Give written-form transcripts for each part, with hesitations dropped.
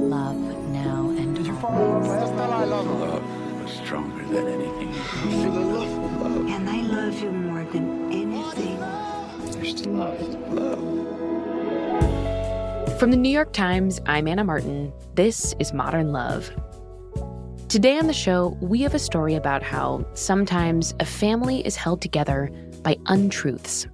love now and Did you find Love was stronger than anything. You feel in love? Love. And I love you more than anything. There's still love. Love. From the New York Times, I'm Anna Martin. This is Modern Love. Today on the show, we have a story about how sometimes a family is held together by untruths.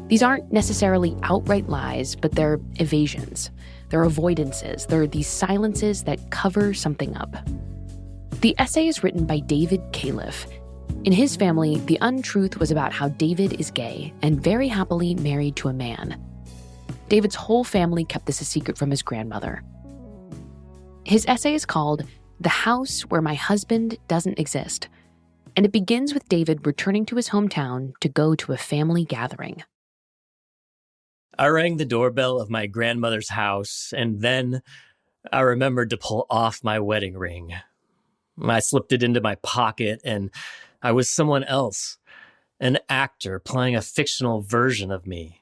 These aren't necessarily outright lies, but they're evasions. They're avoidances. They're these silences that cover something up. The essay is written by David Califf. In his family, the untruth was about how David is gay and very happily married to a man. David's whole family kept this a secret from his grandmother. His essay is called The House Where My Husband Doesn't Exist, and it begins with David returning to his hometown to go to a family gathering. I rang the doorbell of my grandmother's house, and then I remembered to pull off my wedding ring. I slipped it into my pocket, and I was someone else, an actor playing a fictional version of me.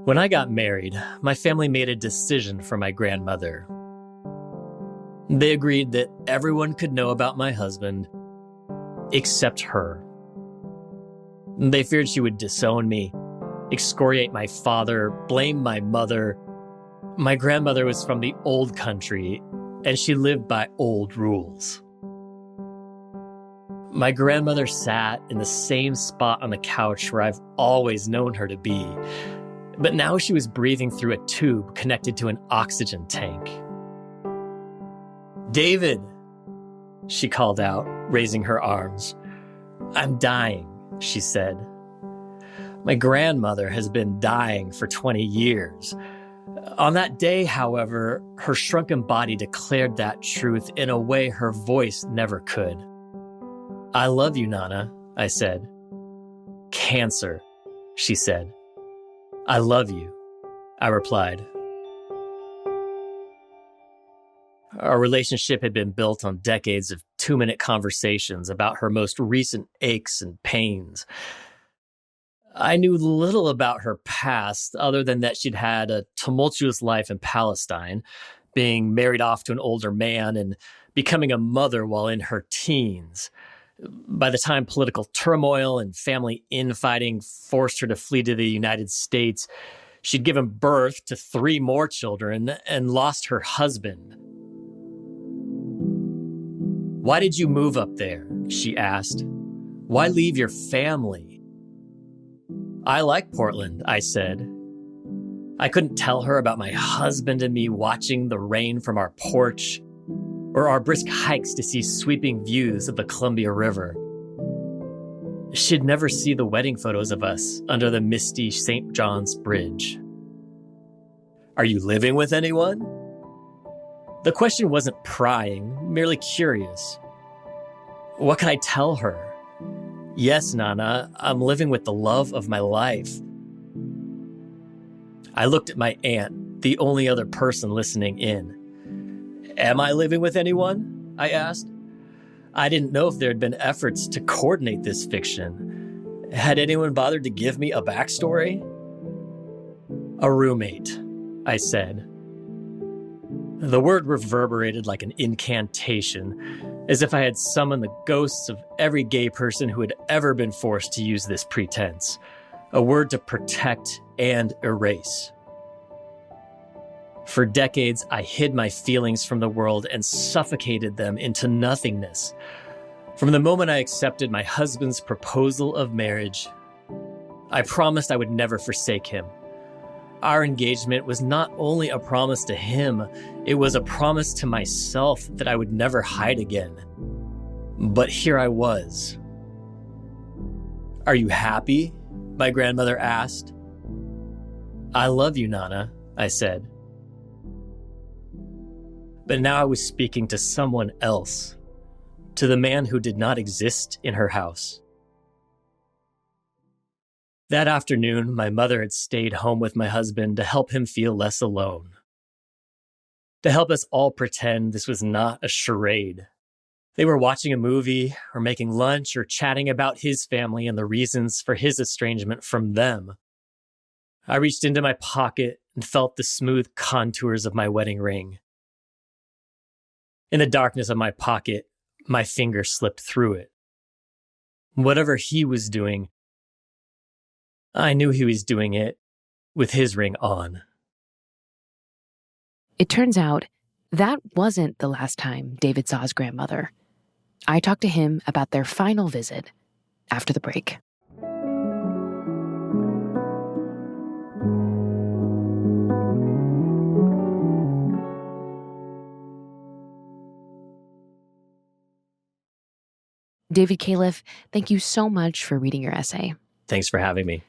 When I got married, my family made a decision for my grandmother. They agreed that everyone could know about my husband except her. They feared she would disown me, excoriate my father, blame my mother. My grandmother was from the old country, and she lived by old rules. My grandmother sat in the same spot on the couch where I've always known her to be, but now she was breathing through a tube connected to an oxygen tank. "David," she called out, raising her arms. "I'm dying," she said. My grandmother has been dying for 20 years. On that day, however, her shrunken body declared that truth in a way her voice never could. "I love you, Nana," I said. "Cancer," she said. "I love you," I replied. Our relationship had been built on decades of 2-minute conversations about her most recent aches and pains. I knew little about her past other than that she'd had a tumultuous life in Palestine, being married off to an older man and becoming a mother while in her teens. By the time political turmoil and family infighting forced her to flee to the United States, she'd given birth to 3 more children and lost her husband. "Why did you move up there?" she asked. "Why leave your family?" "I like Portland," I said. I couldn't tell her about my husband and me watching the rain from our porch, or our brisk hikes to see sweeping views of the Columbia River. She'd never see the wedding photos of us under the misty St. John's Bridge. "Are you living with anyone?" The question wasn't prying, merely curious. What could I tell her? "Yes, Nana, I'm living with the love of my life." I looked at my aunt, the only other person listening in. "Am I living with anyone?" I asked. I didn't know if there had been efforts to coordinate this fiction. Had anyone bothered to give me a backstory? "A roommate," I said. The word reverberated like an incantation, as if I had summoned the ghosts of every gay person who had ever been forced to use this pretense, a word to protect and erase. For decades, I hid my feelings from the world and suffocated them into nothingness. From the moment I accepted my husband's proposal of marriage, I promised I would never forsake him. Our engagement was not only a promise to him, it was a promise to myself that I would never hide again. But here I was. "Are you happy?" my grandmother asked. "I love you, Nana," I said. But now I was speaking to someone else, to the man who did not exist in her house. That afternoon, my mother had stayed home with my husband to help him feel less alone. To help us all pretend this was not a charade. They were watching a movie, or making lunch, or chatting about his family and the reasons for his estrangement from them. I reached into my pocket and felt the smooth contours of my wedding ring. In the darkness of my pocket, my finger slipped through it. Whatever he was doing, I knew he was doing it with his ring on. It turns out that wasn't the last time David saw his grandmother. I talked to him about their final visit after the break. David Califf, thank you so much for reading your essay. Thanks for having me.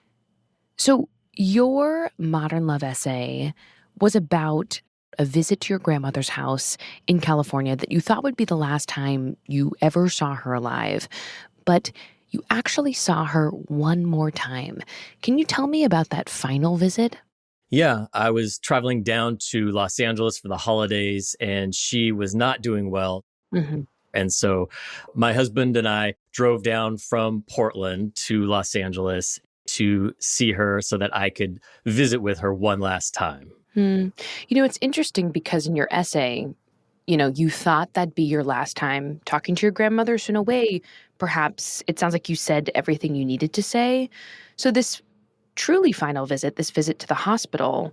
So your modern love essay was about a visit to your grandmother's house in California that you thought would be the last time you ever saw her alive, but you actually saw her one more time. Can you tell me about that final visit? Yeah, I was traveling down to Los Angeles for the holidays, and she was not doing well. Mm-hmm. And so my husband and I drove down from Portland to Los Angeles to see her so that I could visit with her one last time. It's interesting because in your essay, you thought that'd be your last time talking to your grandmother. So in a way, perhaps it sounds like you said everything you needed to say. So this truly final visit, this visit to the hospital,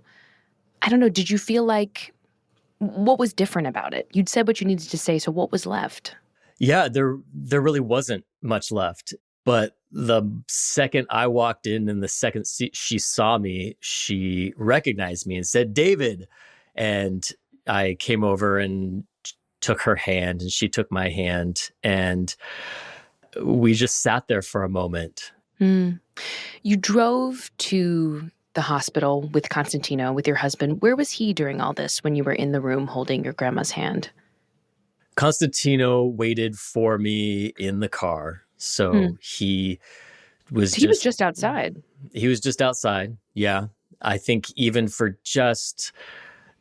I don't know, did you feel like, what was different about it? You'd said what you needed to say, so what was left? Yeah, there really wasn't much left. But the second I walked in and the second she saw me, she recognized me and said, "David." And I came over and took her hand and she took my hand. And we just sat there for a moment. You drove to the hospital with Constantino, with your husband. Where was he during all this when you were in the room holding your grandma's hand? Constantino waited for me in the car. So he was just outside. He was just outside. Yeah. I think even for just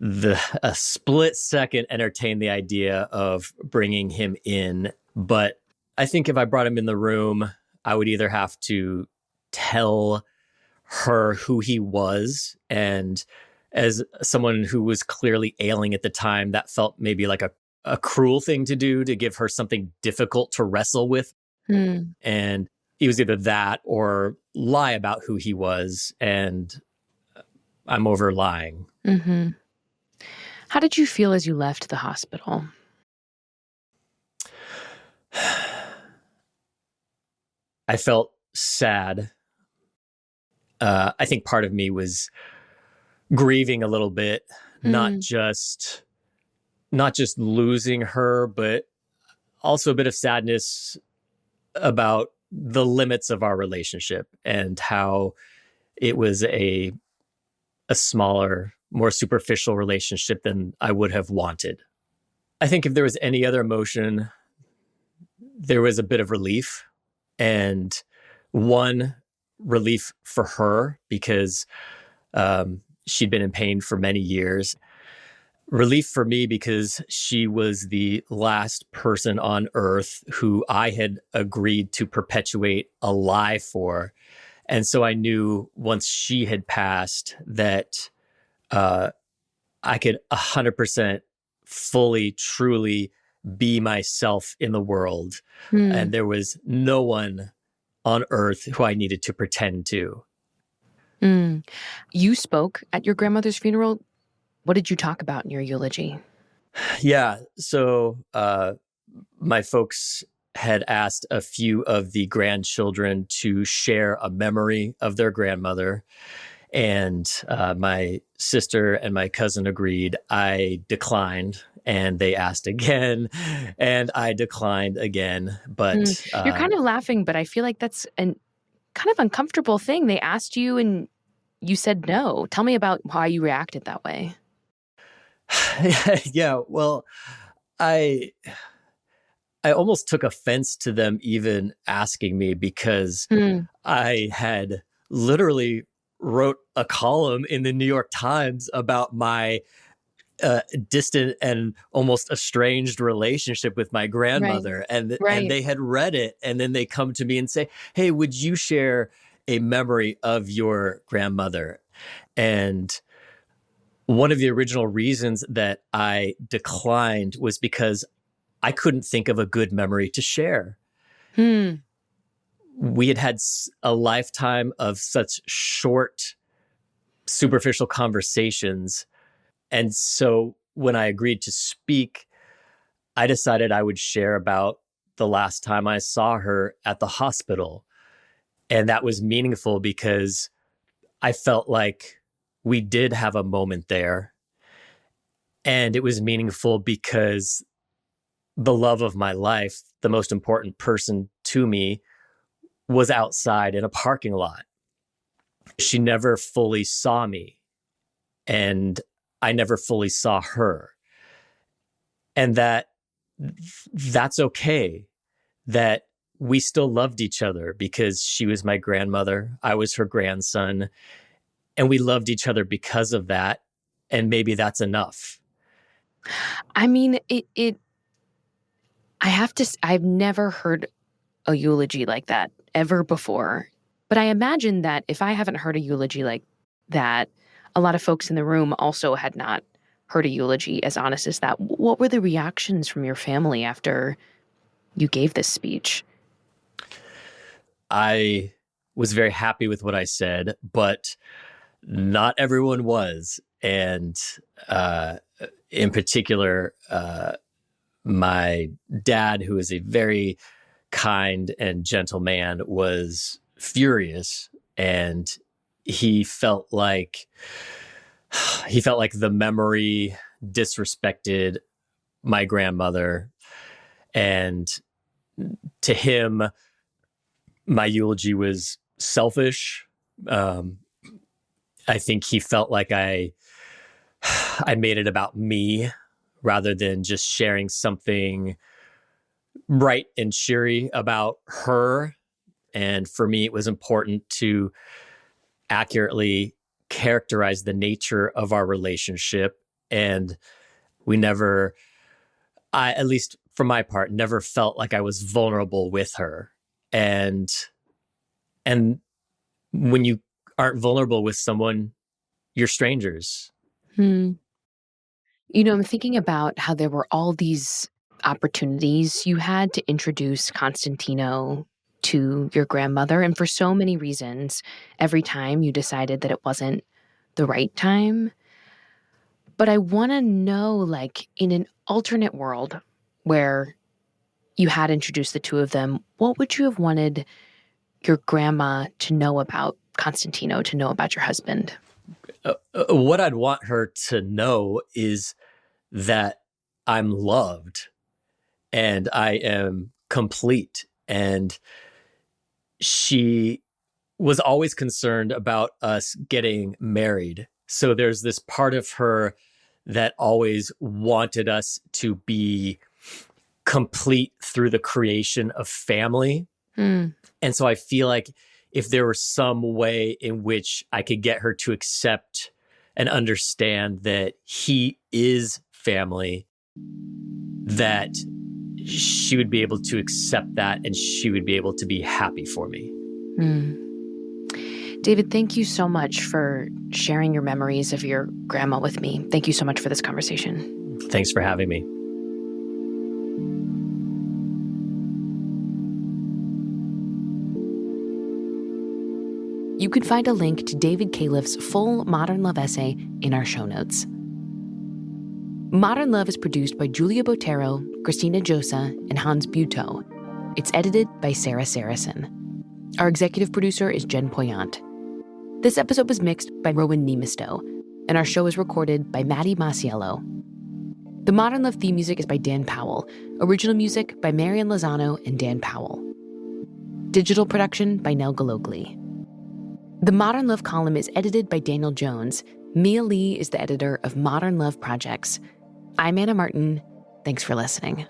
a split second entertained the idea of bringing him in. But I think if I brought him in the room, I would either have to tell her who he was. And as someone who was clearly ailing at the time, that felt maybe like a cruel thing to do, to give her something difficult to wrestle with. And it was either that or lie about who he was. And I'm over lying. Mm-hmm. How did you feel as you left the hospital? I felt sad. I think part of me was grieving a little bit, not just losing her, but also a bit of sadness about the limits of our relationship and how it was a smaller, more superficial relationship than I would have wanted. I think if there was any other emotion, there was a bit of relief, and one, relief for her because she'd been in pain for many years. Relief for me because she was the last person on earth who I had agreed to perpetuate a lie for. And so I knew once she had passed that I could 100% fully, truly be myself in the world. And there was no one on earth who I needed to pretend to. You spoke at your grandmother's funeral. What did you talk about in your eulogy? Yeah. So my folks had asked a few of the grandchildren to share a memory of their grandmother. And my sister and my cousin agreed. I declined, and they asked again, and I declined again. But you're kind of laughing, but I feel like that's a kind of uncomfortable thing. They asked you and you said no. Tell me about why you reacted that way. Yeah, well, I almost took offense to them even asking me because I had literally wrote a column in the New York Times about my distant and almost estranged relationship with my grandmother. And they had read it. And then they come to me and say, "Hey, would you share a memory of your grandmother?" And One of the original reasons that I declined was because I couldn't think of a good memory to share. We had had a lifetime of such short, superficial conversations. And so when I agreed to speak, I decided I would share about the last time I saw her at the hospital. And that was meaningful because I felt like we did have a moment there. And it was meaningful because the love of my life, the most important person to me, was outside in a parking lot. She never fully saw me, and I never fully saw her. And that's okay, that we still loved each other because she was my grandmother, I was her grandson, and we loved each other because of that. And maybe that's enough. I mean, I've never heard a eulogy like that ever before. But I imagine that if I haven't heard a eulogy like that, a lot of folks in the room also had not heard a eulogy as honest as that. What were the reactions from your family after you gave this speech? I was very happy with what I said, but not everyone was. And in particular, my dad, who is a very kind and gentle man, was furious, and he felt like the memory disrespected my grandmother. And to him, my eulogy was selfish. I think he felt like I made it about me rather than just sharing something bright and cheery about her. And for me, it was important to accurately characterize the nature of our relationship. And I, at least for my part, never felt like I was vulnerable with her. And when you aren't vulnerable with someone, you're strangers. You know, I'm thinking about how there were all these opportunities you had to introduce Constantino to your grandmother. And for so many reasons, every time you decided that it wasn't the right time. But I want to know, like, in an alternate world where you had introduced the two of them, what would you have wanted your grandma to know about Constantino, to know about your husband? What I'd want her to know is that I'm loved and I am complete. And she was always concerned about us getting married. So there's this part of her that always wanted us to be complete through the creation of family. And so I feel like if there was some way in which I could get her to accept and understand that he is family, that she would be able to accept that and she would be able to be happy for me. David, thank you so much for sharing your memories of your grandma with me. Thank you so much for this conversation. Thanks for having me. You can find a link to David Califf's full Modern Love essay in our show notes. Modern Love is produced by Julia Botero, Christina Josa, and Hans Butow. It's edited by Sarah Saracen. Our executive producer is Jen Poyant. This episode was mixed by Rowan Nemisto, and our show is recorded by Maddie Masiello. The Modern Love theme music is by Dan Powell. Original music by Marian Lozano and Dan Powell. Digital production by Nell Galogli. The Modern Love column is edited by Daniel Jones. Mia Lee is the editor of Modern Love Projects. I'm Anna Martin. Thanks for listening.